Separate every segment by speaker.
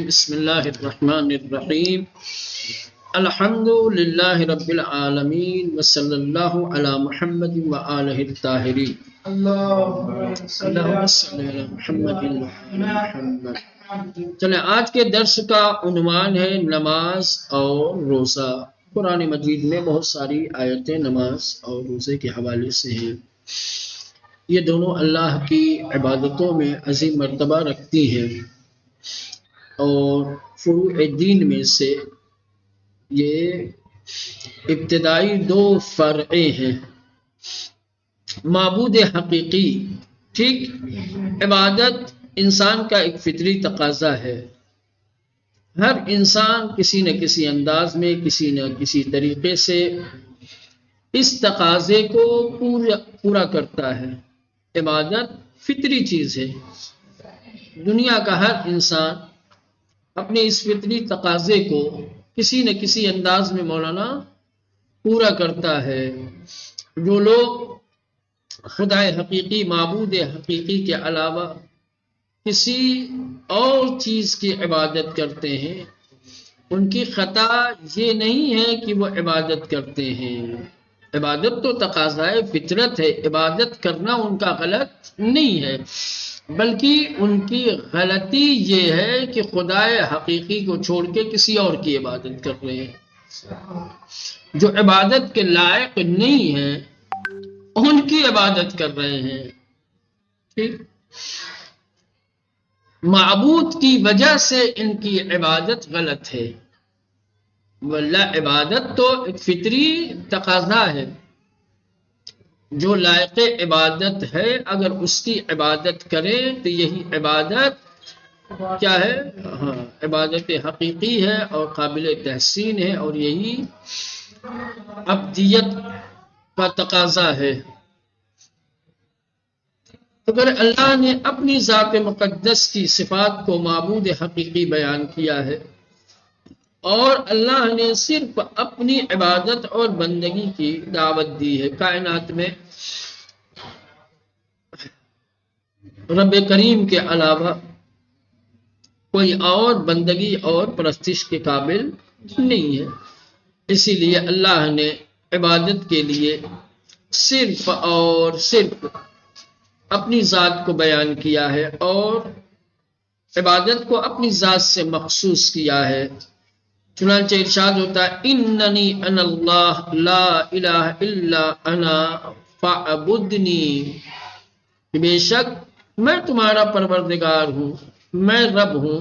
Speaker 1: بسم اللہ الرحمن الرحیم الحمد للہ رب العالمین وصلی اللہ علی محمد وآلہ الطاہرین اللہم صلی علی محمد وآل محمد۔ چلیں آج کے درس کا عنوان ہے نماز اور روزہ۔ قرآن مجید میں بہت ساری آیتیں نماز اور روزے کے حوالے سے ہیں۔ یہ دونوں اللہ کی عبادتوں میں عظیم مرتبہ رکھتی ہیں اور فروع دین میں سے یہ ابتدائی دو فرعیں ہیں۔ معبود حقیقی، ٹھیک، عبادت انسان کا ایک فطری تقاضا ہے۔ ہر انسان کسی نہ کسی انداز میں کسی نہ کسی طریقے سے اس تقاضے کو پورا کرتا ہے۔ عبادت فطری چیز ہے۔ دنیا کا ہر انسان اپنے اس فطری تقاضے کو کسی نہ کسی انداز میں مولانا پورا کرتا ہے۔ جو لوگ خدا حقیقی، معبود حقیقی کے علاوہ کسی اور چیز کی عبادت کرتے ہیں، ان کی خطا یہ نہیں ہے کہ وہ عبادت کرتے ہیں۔ عبادت تو تقاضا ہے، فطرت ہے، عبادت کرنا ان کا غلط نہیں ہے، بلکہ ان کی غلطی یہ ہے کہ خدا حقیقی کو چھوڑ کے کسی اور کی عبادت کر رہے ہیں۔ جو عبادت کے لائق نہیں ہیں ان کی عبادت کر رہے ہیں۔ ٹھیک، معبود کی وجہ سے ان کی عبادت غلط ہے، واللہ عبادت تو ایک فطری تقاضا ہے۔ جو لائق عبادت ہے اگر اس کی عبادت کرے تو یہی عبادت کیا ہے؟ ہاں، عبادت حقیقی ہے اور قابل تحسین ہے، اور یہی عبدیت کا تقاضا ہے۔ اگر اللہ نے اپنی ذات مقدس کی صفات کو معبود حقیقی بیان کیا ہے اور اللہ نے صرف اپنی عبادت اور بندگی کی دعوت دی ہے، کائنات میں رب کریم کے علاوہ کوئی اور بندگی اور پرستش کے قابل نہیں ہے، اسی لیے اللہ نے عبادت کے لیے صرف اور صرف اپنی ذات کو بیان کیا ہے اور عبادت کو اپنی ذات سے مخصوص کیا ہے۔ چنانچہ ارشاد ہوتا ہے اننی انا اللہ لا الہ الا انا فاعبدنی، بے شک میں تمہارا پروردگار ہوں، میں رب ہوں،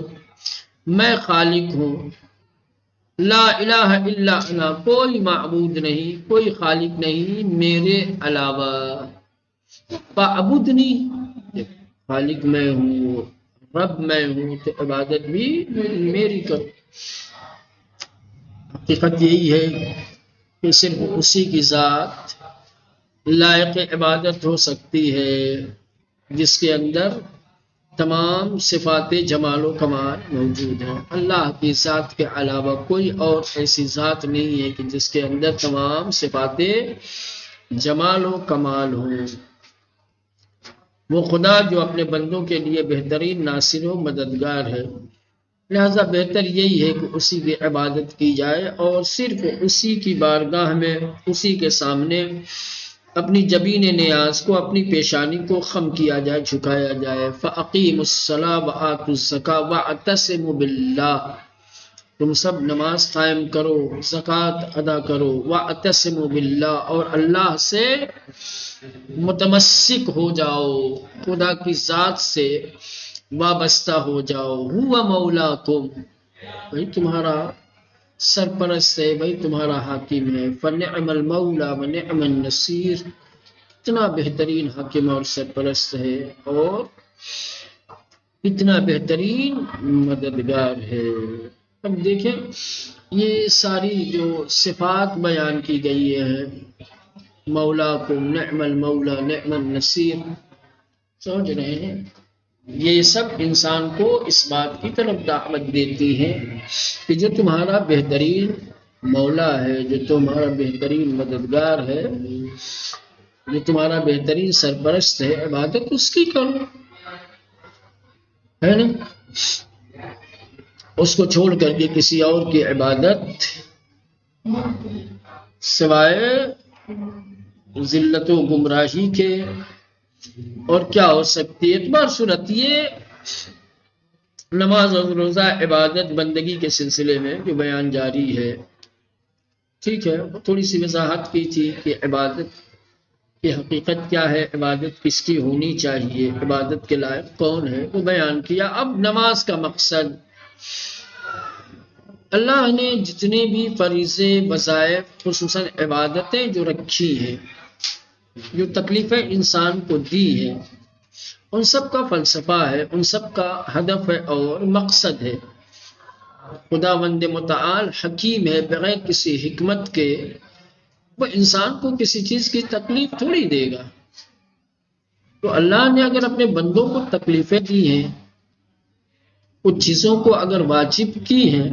Speaker 1: میں خالق ہوں، لا الہ الا انا، کوئی معبود نہیں، کوئی خالق نہیں میرے علاوہ، فاعبدنی، خالق میں ہوں، رب میں ہوں، تو عبادت بھی میری کرو۔ حقیقت یہی ہے کہ صرف اسی کی ذات لائق عبادت ہو سکتی ہے جس کے اندر تمام صفات جمال و کمال موجود ہیں۔ اللہ کی ذات کے علاوہ کوئی اور ایسی ذات نہیں ہے کہ جس کے اندر تمام صفات جمال و کمال ہوں۔ وہ خدا جو اپنے بندوں کے لیے بہترین ناصر و مددگار ہے، لہذا بہتر یہی ہے کہ اسی کی عبادت کی جائے اور صرف اسی کی بارگاہ میں، اسی کے سامنے اپنی جبین نیاز کو، اپنی پیشانی کو خم کیا جائے، جھکایا جائے۔ فَأَقِيمُوا الصَّلَاةَ وَآتُوا الزَّكَاةَ وَاعْتَصِمُوا بِاللَّهِ، تم سب نماز قائم کرو، زکوٰۃ ادا کرو، وَاعْتَصِمُوا بِاللَّهِ، اور اللہ سے متمسک ہو جاؤ، خدا کی ذات سے وابستہ ہو جاؤ۔ هُوَ مَوْلَاكُمْ، بھائی تمہارا سرپرست ہے، بھائی تمہارا حاکم ہے۔ فَنِعْمَ الْمَوْلَى وَنِعْمَ النَّصِيرُ، اتنا بہترین حاکم اور سرپرست ہے اور اتنا بہترین مددگار ہے۔ اب دیکھیں یہ ساری جو صفات بیان کی گئی ہے، مولاکم، نعم المولا، نعم النصیر، سمجھ رہے ہیں، یہ سب انسان کو اس بات کی طرف دعوت دیتی ہے کہ جو تمہارا بہترین مولا ہے، جو تمہارا بہترین مددگار ہے، جو تمہارا بہترین سرپرست ہے، عبادت اس کی کرو، ہے نا؟ اس کو چھوڑ کر کے کسی اور کی عبادت سوائے ذلت و گمراہی کے اور کیا ہو سکتی ہے؟ اعتبار صورت یہ نماز اور روزہ عبادت بندگی کے سلسلے میں جو بیان جاری ہے، ٹھیک ہے، تھوڑی سی وضاحت کی تھی کہ عبادت کی حقیقت کیا ہے، عبادت کس کی ہونی چاہیے، عبادت کے لائق کون ہے، وہ بیان کیا۔ اب نماز کا مقصد، اللہ نے جتنے بھی فریضے وظائف خصوصاً عبادتیں جو رکھی ہیں، جو تکلیفیں انسان کو دی ہیں، ان سب کا فلسفہ ہے، ان سب کا ہدف ہے اور مقصد ہے۔ خداوند متعال حکیم ہے، بغیر کسی حکمت کے وہ انسان کو کسی چیز کی تکلیف تھوڑی دے گا۔ تو اللہ نے اگر اپنے بندوں کو تکلیفیں دی ہیں، کچھ چیزوں کو اگر واجب کی ہیں،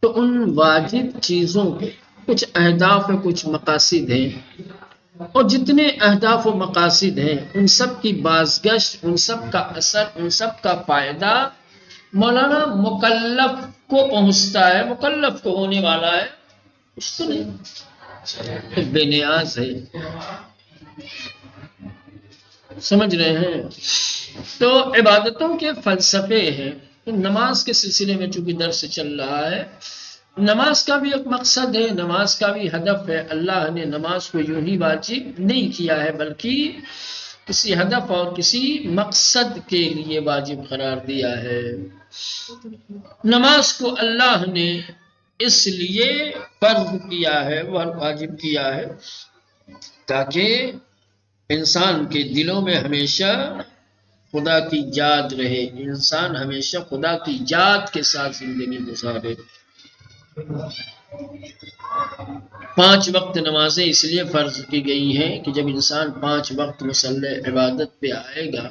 Speaker 1: تو ان واجب چیزوں کے کچھ اہداف ہیں، کچھ مقاصد ہیں، اور جتنے اہداف و مقاصد ہیں ان سب کی بازگشت، ان سب کا اثر، ان سب کا فائدہ مولانا مکلف کو پہنچتا ہے، مکلف کو ہونے والا ہے، اس کو نہیں، بے نیاز ہے۔ سمجھ رہے ہیں؟ تو عبادتوں کے فلسفے ہیں۔ نماز کے سلسلے میں چونکہ درس چل رہا ہے، نماز کا بھی ایک مقصد ہے، نماز کا بھی ہدف ہے۔ اللہ نے نماز کو یوں ہی واجب نہیں کیا ہے، بلکہ کسی ہدف اور کسی مقصد کے لیے واجب قرار دیا ہے۔ نماز کو اللہ نے اس لیے فرض کیا ہے، وہ واجب کیا ہے، تاکہ انسان کے دلوں میں ہمیشہ خدا کی یاد رہے، انسان ہمیشہ خدا کی یاد کے ساتھ زندگی گزارے۔ 5 وقت نمازیں اس لیے فرض کی گئی ہیں کہ جب انسان 5 وقت مصلی عبادت پہ آئے گا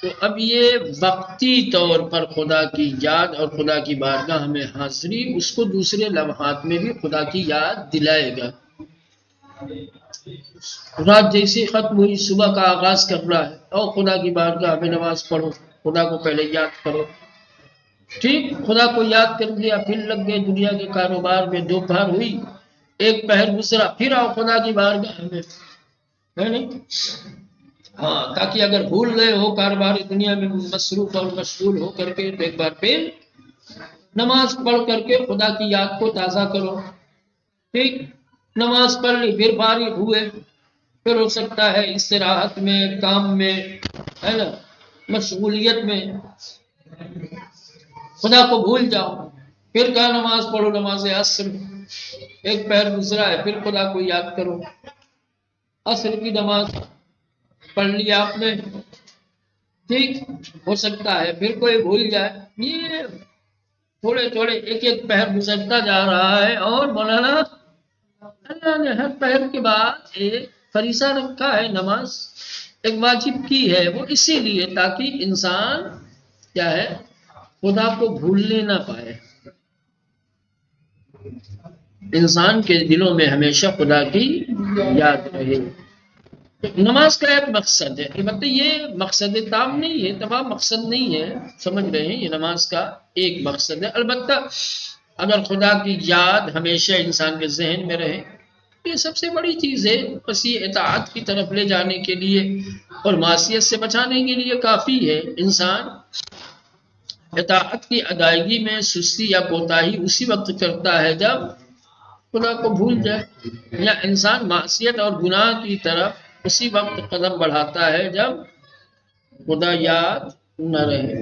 Speaker 1: تو اب یہ وقتی طور پر خدا کی یاد اور خدا کی بارگاہ میں حاضری اس کو دوسرے لمحات میں بھی خدا کی یاد دلائے گا۔ رات جیسی ختم ہوئی، صبح کا آغاز کر رہا ہے، اور خدا کی بارگاہ میں نماز پڑھو، خدا کو پہلے یاد کرو، ٹھیک، خدا کو یاد کر لیا، پھر لگ گئے دنیا کے کاروبار میں، دوپہر ہوئی، ایک پہر گزرا، پھر آؤ خدا کی بارگاہ میں، ہے نہیں؟ ہاں، تاکہ اگر بھول گئے ہو کاروبار دنیا میں مصروف اور مشغول ہو کر کے، تو ایک بار پھر نماز پڑھ کر کے خدا کی یاد کو تازہ کرو، ٹھیک، نماز پڑھ لی، پھر فارغ ہوئے، پھر ہو سکتا ہے استراحت میں، کام میں، ہے نا، مشغولیت میں خدا کو بھول جاؤ، پھر کہا نماز پڑھو، نماز عصر، ایک پہر گزرا ہے، پھر خدا کو یاد کرو، عصر کی نماز پڑھ لی آپ نے، ٹھیک، ہو سکتا ہے پھر کوئی بھول جائے، یہ تھوڑے تھوڑے ایک ایک پہر گزرتا جا رہا ہے، اور مولانا اللہ نے ہر پہر کے بعد ایک فریضہ رکھا ہے، نماز ایک واجب کی ہے، وہ اسی لیے تاکہ انسان کیا ہے، خدا کو بھولنے نہ پائے، انسان کے دلوں میں ہمیشہ خدا کی یاد رہے۔ نماز کا ایک مقصد ہے، البتہ یہ مقصد تام نہیں ہے، تمام مقصد نہیں ہے، سمجھ رہے ہیں، یہ نماز کا ایک مقصد ہے۔ البتہ اگر خدا کی یاد ہمیشہ انسان کے ذہن میں رہے، یہ سب سے بڑی چیز ہے، بس یہ اطاعت کی طرف لے جانے کے لیے اور معصیت سے بچانے کے لیے کافی ہے۔ انسان اطاعت کی ادائیگی میں سستی یا کوتاہی اسی وقت کرتا ہے جب خدا کو بھول جائے، یا انسان معصیت اور گناہ کی طرف اسی وقت قدم بڑھاتا ہے جب خدا یاد نہ رہے۔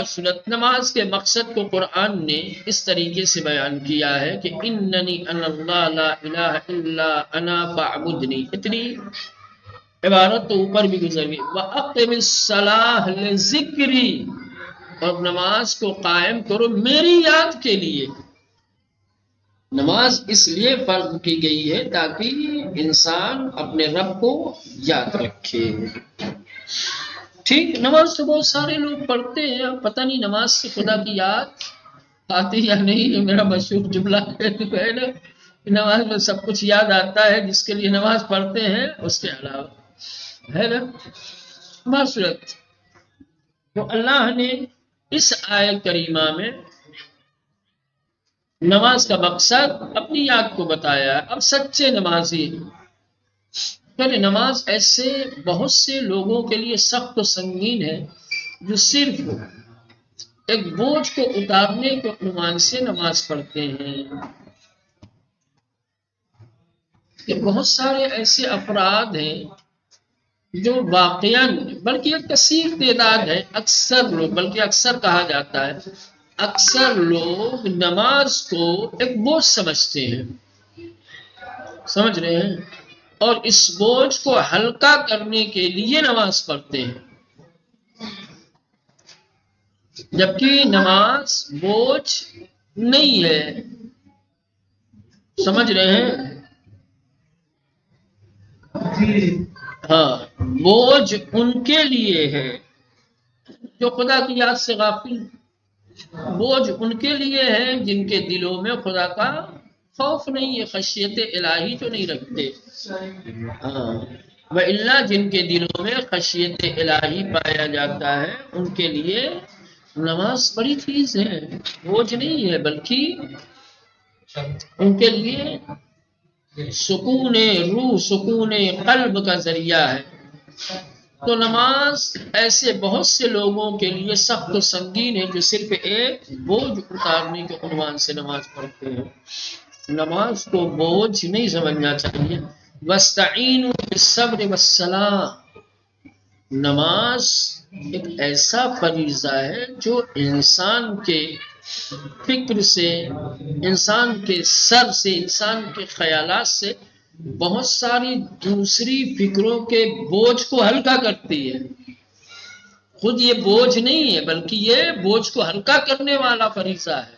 Speaker 1: صورت نماز کے مقصد کو قرآن نے اس طریقے سے بیان کیا ہے کہ اننی انا اللہ لا الہ الا انا فاعبدنی، اتنی عبارت تو اوپر بھی گزر گئی، وَأَقِمِ الصَّلَاةَ لِذِكْرِي، اور نماز کو قائم کرو میری یاد کے لیے۔ نماز اس لیے فرض کی گئی ہے تاکہ انسان اپنے رب کو یاد رکھے، ٹھیک۔ نماز تو بہت سارے لوگ پڑھتے ہیں، اب پتہ نہیں نماز سے خدا کی یاد آتی یا نہیں، یہ میرا مشہور جملہ ہے نا، نماز میں سب کچھ یاد آتا ہے جس کے لیے نماز پڑھتے ہیں، اس کے علاوہ، ہے نا۔ معصرت تو اللہ نے اس آیت کریمہ میں نماز کا مقصد اپنی یاد کو بتایا ہے۔ اب سچے نمازی، پہلے نماز ایسے بہت سے لوگوں کے لیے سخت و سنگین ہے جو صرف ایک بوجھ کو اتارنے کے عنوان سے نماز پڑھتے ہیں۔ کہ بہت سارے ایسے افراد ہیں جو واقعاً، بلکہ ایک کثیر تعداد ہے، اکثر لوگ، بلکہ اکثر کہا جاتا ہے، اکثر لوگ نماز کو ایک بوجھ سمجھتے ہیں، سمجھ رہے ہیں، اور اس بوجھ کو ہلکا کرنے کے لیے نماز پڑھتے ہیں، جبکہ نماز بوجھ نہیں ہے، سمجھ رہے ہیں؟ ہاں، بوجھ ان کے لیے ہے جو خدا کی یاد سے غافل، بوجھ ان کے لیے ہے جن کے دلوں میں خدا کا خوف نہیں ہے، خشیت الہی جو نہیں رکھتے۔ ہاں، وَإِلَّا جن کے دلوں میں خشیت الہی پایا جاتا ہے ان کے لیے نماز بڑی چیز ہے، بوجھ نہیں ہے، بلکہ ان کے لیے سکون روح، سکون قلب کا ذریعہ ہے۔ تو نماز ایسے بہت سے لوگوں کے لیے سخت و سنگین ہے جو صرف ایک بوجھ اتارنے کے عنوان سے نماز پڑھتے ہیں۔ نماز کو بوجھ نہیں سمجھنا چاہیے۔ وَاسْتَعِینُوا بِالصَّبْرِ وَالصَّلَاةِ، نماز ایک ایسا فریضہ ہے جو انسان کے فکر سے، انسان کے سر سے، انسان کے خیالات سے بہت ساری دوسری فکروں کے بوجھ کو ہلکا کرتی ہے۔ خود یہ بوجھ نہیں ہے، بلکہ یہ بوجھ کو ہلکا کرنے والا فریضہ ہے۔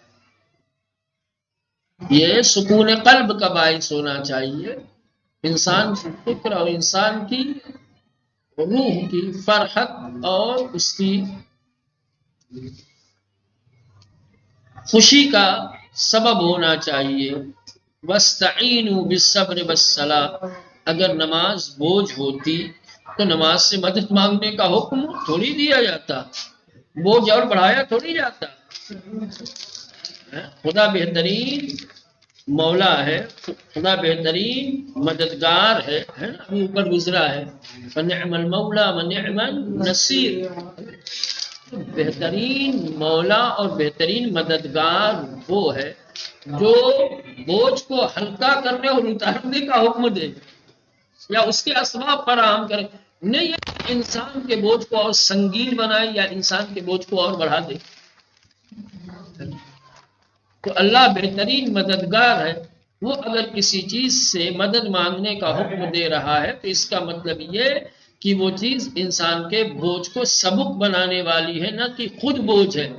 Speaker 1: یہ سکون قلب کا باعث ہونا چاہیے، انسان کی فکر اور انسان کی روح کی فرحت اور اس کی خوشی کا سبب ہونا چاہیے۔ وَاسْتَعِینُوا بِالصَّبْرِ وَالصَّلَاةِ، اگر نماز بوجھ ہوتی تو نماز سے مدد مانگنے کا حکم تھوڑی دیا جاتا، بوجھ اور بڑھایا تھوڑی جاتا۔ خدا بہترین مولا ہے، خدا بہترین مددگار ہے، ابھی اوپر گزرا ہے، فَنِعْمَ الْمَوْلَى وَنِعْمَ النَّصِيرُ، بہترین مولا اور بہترین مددگار وہ ہے جو بوجھ کو ہلکا کرنے اور اتارنے کا حکم دے یا اس کے اسباب فراہم کرے، نہیں انسان کے بوجھ کو اور سنگین بنائے یا انسان کے بوجھ کو اور بڑھا دے۔ تو اللہ بہترین مددگار ہے، وہ اگر کسی چیز سے مدد مانگنے کا حکم دے رہا ہے تو اس کا مطلب یہ کہ وہ چیز انسان کے بوجھ کو سبک بنانے والی ہے، نہ کہ خود بوجھ ہے۔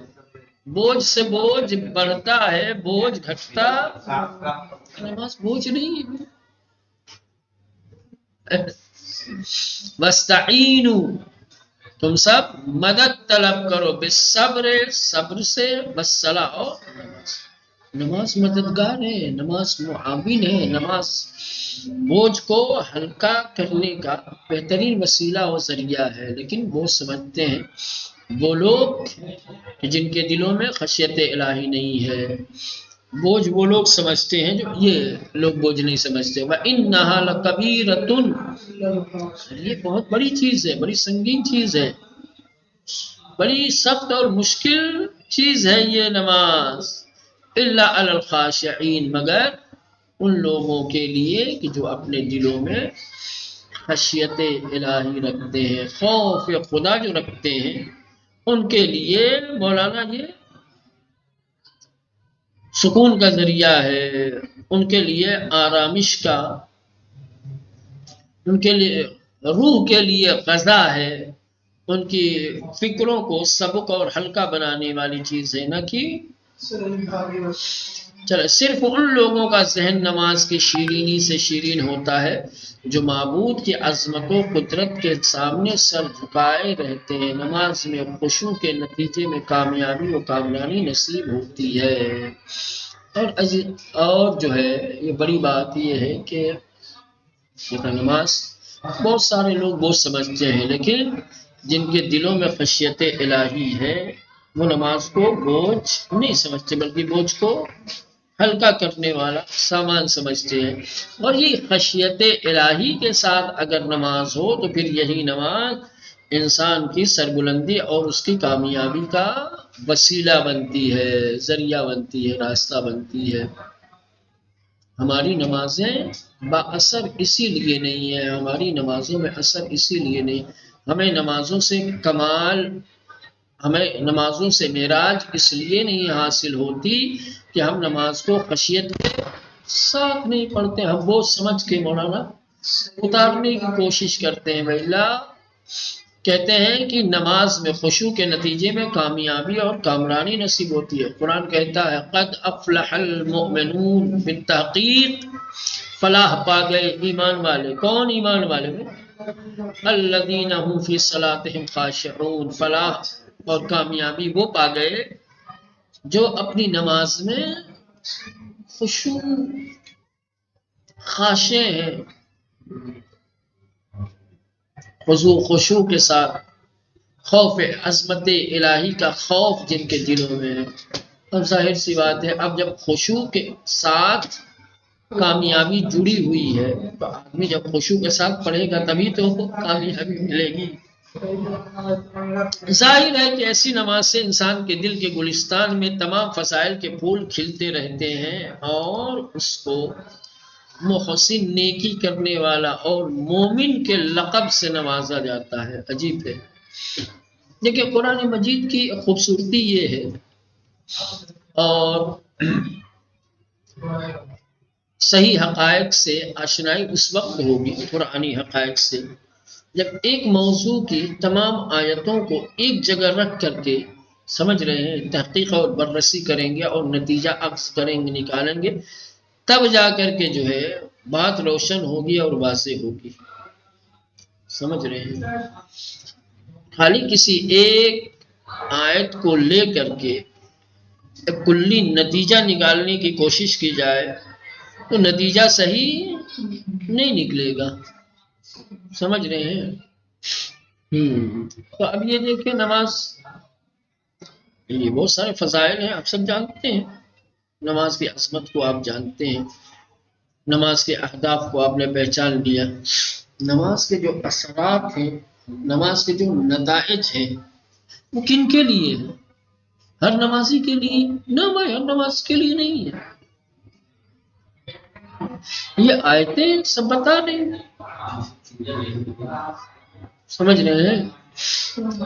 Speaker 1: بوجھ سے بوجھ بڑھتا ہے، بوجھ گھٹتا، نماز بوجھ نہیں ہے۔ وَاسْتَعِینُوا، تم سب مدد طلب کرو، بالصبر، صبر سے، والصلاۃ، اور نماز مددگار ہے، نماز معاون ہے، نماز بوجھ کو ہلکا کرنے کا بہترین وسیلہ و ذریعہ ہے۔ لیکن وہ سمجھتے ہیں وہ لوگ جن کے دلوں میں خشیت الہی نہیں ہے، بوجھ وہ لوگ سمجھتے ہیں جو یہ لوگ بوجھ نہیں سمجھتے۔ وَإِنَّهَا لَكَبِيرَةٌ، یہ بہت بڑی چیز ہے، بڑی سنگین چیز ہے، بڑی سخت اور مشکل چیز ہے یہ نماز، إِلَّا عَلَى الْخَاشِعِينَ، مگر ان لوگوں کے لیے کہ جو اپنے دلوں میں خشیت الہی رکھتے ہیں، خوف خدا جو رکھتے ہیں، ان کے لیے مولانا یہ سکون کا ذریعہ ہے، ان کے لیے آرامش کا، ان کے لیے روح کے لیے غذا ہے، ان کی فکروں کو سبک اور ہلکا بنانے والی چیز ہے، نہ کہ چلے صرف ان لوگوں کا ذہن نماز کی شیرینی سے شیرین ہوتا ہے جو معبود کی عظمت و قدرت کے سامنے سر جھکائے رہتے ہیں، نماز میں خشوع کے نتیجے میں کامیابی و کامرانی نصیب ہوتی ہے۔ اور جو ہے یہ بڑی بات یہ ہے کہ نماز بہت سارے لوگ بہت سمجھتے ہیں، لیکن جن کے دلوں میں خشیت الہی ہے وہ نماز کو بوجھ نہیں سمجھتے بلکہ بوجھ کو ہلکا کرنے والا سامان سمجھتے ہیں۔ اور یہ خشیت الہی کے ساتھ اگر نماز ہو تو پھر یہی نماز انسان کی سربلندی اور اس کی کامیابی کا وسیلہ بنتی ہے، ذریعہ بنتی ہے، راستہ بنتی ہے۔ ہماری نمازیں با اثر اسی لیے نہیں ہے، ہماری نمازوں میں اثر اسی لیے نہیں، ہمیں نمازوں سے کمال، ہمیں نمازوں سے معراج اس لیے نہیں حاصل ہوتی کہ ہم نماز کو خشیت کے ساتھ نہیں پڑھتے، ہم وہ سمجھ کے مولانا اتارنے کی کوشش کرتے ہیں۔ بھائی کہتے ہیں کہ نماز میں خشوع کے نتیجے میں کامیابی اور کامرانی نصیب ہوتی ہے۔ قرآن کہتا ہے قد افلح المؤمنون، بالتحقیق فلاح پا گئے ایمان والے۔ کون ایمان والے؟ الذین هم فی صلاتهم خاشعون، فلاح اور کامیابی وہ پا گئے جو اپنی نماز میں خشوع خاشع ہیں، خشوع کے ساتھ، خوف عظمت الہی کا خوف جن کے دلوں میں ہے۔ اب ظاہر سی بات ہے، اب جب خشوع کے ساتھ کامیابی جڑی ہوئی ہے تو آدمی جب خشوع کے ساتھ پڑھے گا تبھی تو کامیابی ملے گی۔ ظاہر ہے کہ ایسی نماز سے انسان کے دل کے گلستان میں تمام فضائل کے پھول کھلتے رہتے ہیں اور اس کو محسن، نیکی کرنے والا اور مومن کے لقب سے نوازا جاتا ہے۔ عجیب ہے۔ دیکھیں قرآن مجید کی خوبصورتی یہ ہے، اور صحیح حقائق سے آشنائی اس وقت ہوگی، قرآنی حقائق سے، جب ایک موضوع کی تمام آیتوں کو ایک جگہ رکھ کر کے سمجھ رہے ہیں، تحقیق اور بررسی کریں گے اور نتیجہ اخذ کریں گے، نکالیں گے، تب جا کر کے جو ہے بات روشن ہوگی اور واضح ہوگی۔ سمجھ رہے ہیں؟ خالی کسی ایک آیت کو لے کر کے ایک کلی نتیجہ نکالنے کی کوشش کی جائے تو نتیجہ صحیح نہیں نکلے گا۔ سمجھ رہے ہیں؟ تو اب یہ دیکھیں، نماز یہ بہت سارے فضائل ہیں، آپ سب جانتے ہیں، نماز کی عظمت کو آپ جانتے ہیں، نماز کے اہداف کو آپ نے پہچان لیا، نماز کے جو اثرات ہیں، نماز کے جو نتائج ہیں وہ کن کے لیے ہے؟ ہر نمازی کے لیے؟ نہ بھائی، ہر نماز کے لیے نہیں ہے۔ یہ آیتیں سب بتا رہی ہیں۔ سمجھ رہے ہیں؟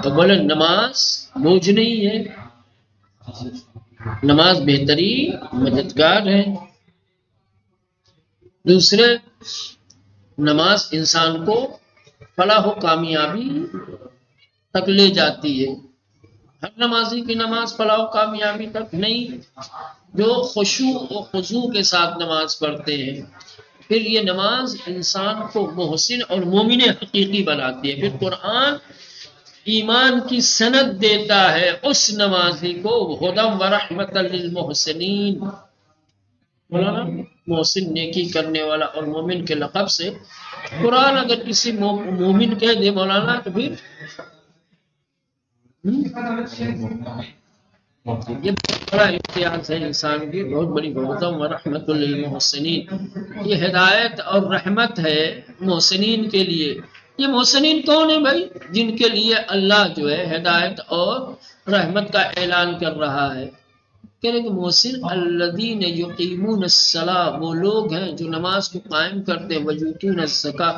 Speaker 1: اولا نماز بوجھ نہیں ہے، نماز بہترین مددگار ہے۔ دوسرے، نماز انسان کو فلاح و کامیابی تک لے جاتی ہے۔ ہر نمازی کی نماز فلاح و کامیابی تک نہیں، جو خشوع و خضوع کے ساتھ نماز پڑھتے ہیں، پھر یہ نماز انسان کو محسن اور مومن حقیقی بناتی ہے۔ پھر قرآن ایمان کی سند دیتا ہے اس نمازی کو، ہدی و رحمت للمحسنین، مولانا محسن، نیکی کرنے والا اور مومن کے لقب سے قرآن اگر کسی مومن کہہ دے مولانا تو پھر یہ بہت بڑا امتیاز ہے انسان کی، بہت بڑی ہدی و رحمت للمحسنین، یہ ہدایت اور رحمت ہے محسنین کے لیے۔ یہ محسنین کون ہیں بھائی؟ جن کے لیے اللہ جو ہے ہدایت اور رحمت کا اعلان کر رہا ہے۔ کہہ رہے کہ محسن الذین یقیمون الصلاۃ، وہ لوگ ہیں جو نماز کو قائم کرتے ہیں، ویؤتون الزکاۃ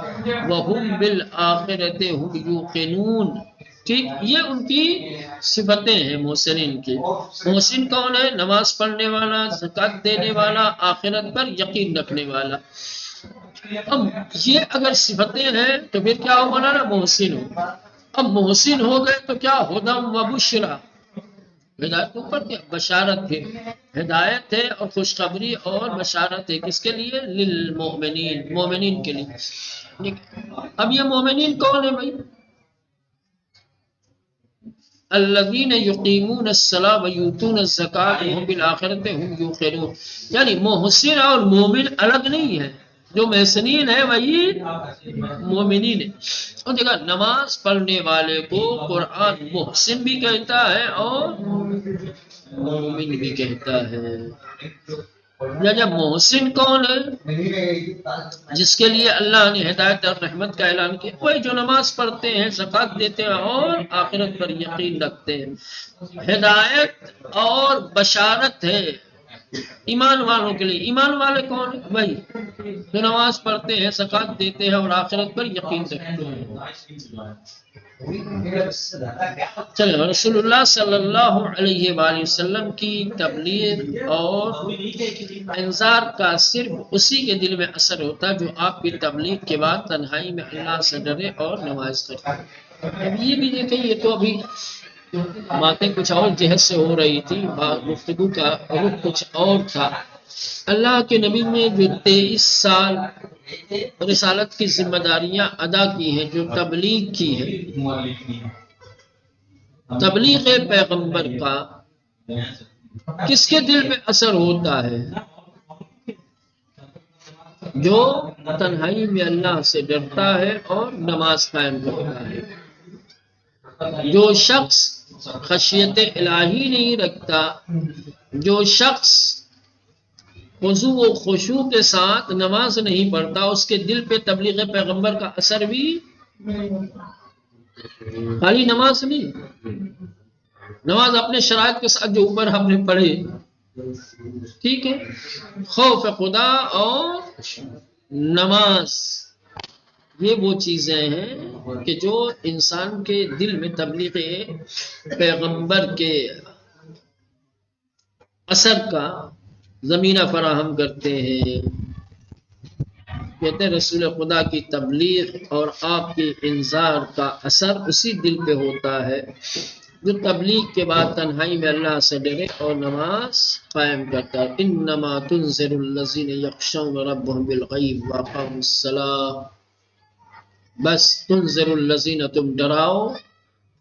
Speaker 1: وہم بالآخرۃ هم یوقنون۔ ٹھیک، یہ ان کی صفتیں ہیں محسنین کی۔ محسن کون ہے؟ نماز پڑھنے والا، زکوٰۃ دینے والا، آخرت پر یقین رکھنے والا۔ اب یہ اگر صفتیں ہیں تو پھر کیا ہو مولانا؟ محسن ہو۔ اب محسن ہو گئے تو کیا؟ ہدی و بشری، ہدایت کے اوپر کیا؟ بشارت ہے، ہدایت ہے اور خوشخبری اور بشارت ہے، کس کے لیے؟ للمؤمنین، مومنین کے لیے۔ اب یہ مومنین کون ہے بھائی؟ الذین یقیمون الصلاۃ ویؤتون الزکاۃ وهم بالآخرۃ هم یوقنون، یعنی محسن اور مومن الگ نہیں ہے، جو محسنین ہے وہی مومنین ہے۔ اور دیکھا نماز پڑھنے والے کو قرآن محسن بھی کہتا ہے اور مومن بھی کہتا ہے۔ جب محسن کون ہے؟ جس کے لیے اللہ نے ہدایت اور رحمت کا اعلان کیا، وہی جو نماز پڑھتے ہیں، زکوٰۃ دیتے ہیں اور آخرت پر یقین رکھتے ہیں۔ ہدایت اور بشارت ہے ایمان والوں کے لیے۔ ایمان والے کون ہیں؟ وہی جو نماز پڑھتے ہیں، زکوٰۃ دیتے ہیں اور آخرت پر یقین رکھتے ہیں۔ چلو رسول اللہ صلی اللہ علیہ وآلہ وسلم کی تبلیغ اور انذار کا صرف اسی کے دل میں اثر ہوتا جو آپ کی تبلیغ کے بعد تنہائی میں اللہ سے ڈرے اور نماز کرے۔ اب یہ بھی دیکھیں، یہ تو ابھی باتیں کچھ اور جہت سے ہو رہی تھی، گفتگو کا رخ کچھ اور تھا۔ اللہ کے نبی نے جو 23 سال رسالت کی ذمہ داریاں ادا کی ہیں، جو تبلیغ کی ہے، تبلیغ پیغمبر کا کس کے دل میں اثر ہوتا ہے؟ جو تنہائی میں اللہ سے ڈرتا ہے اور نماز قائم کرتا ہے۔ جو شخص خشیت الہی نہیں رکھتا، جو شخص خضوع و خشوع کے ساتھ نماز نہیں پڑھتا، اس کے دل پہ تبلیغ پیغمبر کا اثر بھی خالی نماز نہیں، نماز اپنے شرائط کے ساتھ جو اوپر ہم نے پڑھے، ٹھیک ہے، خوف خدا اور نماز، یہ وہ چیزیں ہیں کہ جو انسان کے دل میں تبلیغ پیغمبر کے اثر کا زمینہ فراہم کرتے ہیں۔ کہتے ہیں رسول خدا کی تبلیغ اور آپ کے انذار کا اثر اسی دل پہ ہوتا ہے جو تبلیغ کے بعد تنہائی میں اللہ سے ڈرے اور نماز قائم کرتا ہے۔ انما تنذر الذین یخشون ربهم بالغیب واقاموا الصلاۃ، بس تنذر الذین، تم ڈراؤ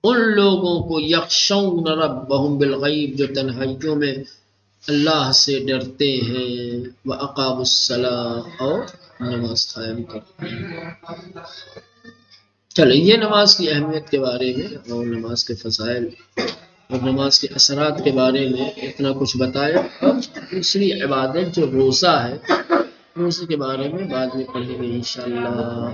Speaker 1: ان لوگوں کو، یخشون ربهم بالغیب، جو تنہائیوں میں اللہ سے ڈرتے ہیں، واقاموا الصلاۃ، اور نماز قائم کرتے ہیں۔ چلو یہ نماز کی اہمیت کے بارے میں اور نماز کے فضائل اور نماز کے اثرات کے بارے میں اتنا کچھ بتایا۔ اب دوسری عبادت جو روزہ ہے، روزے کے بارے میں بعد میں پڑھیں گے انشاءاللہ۔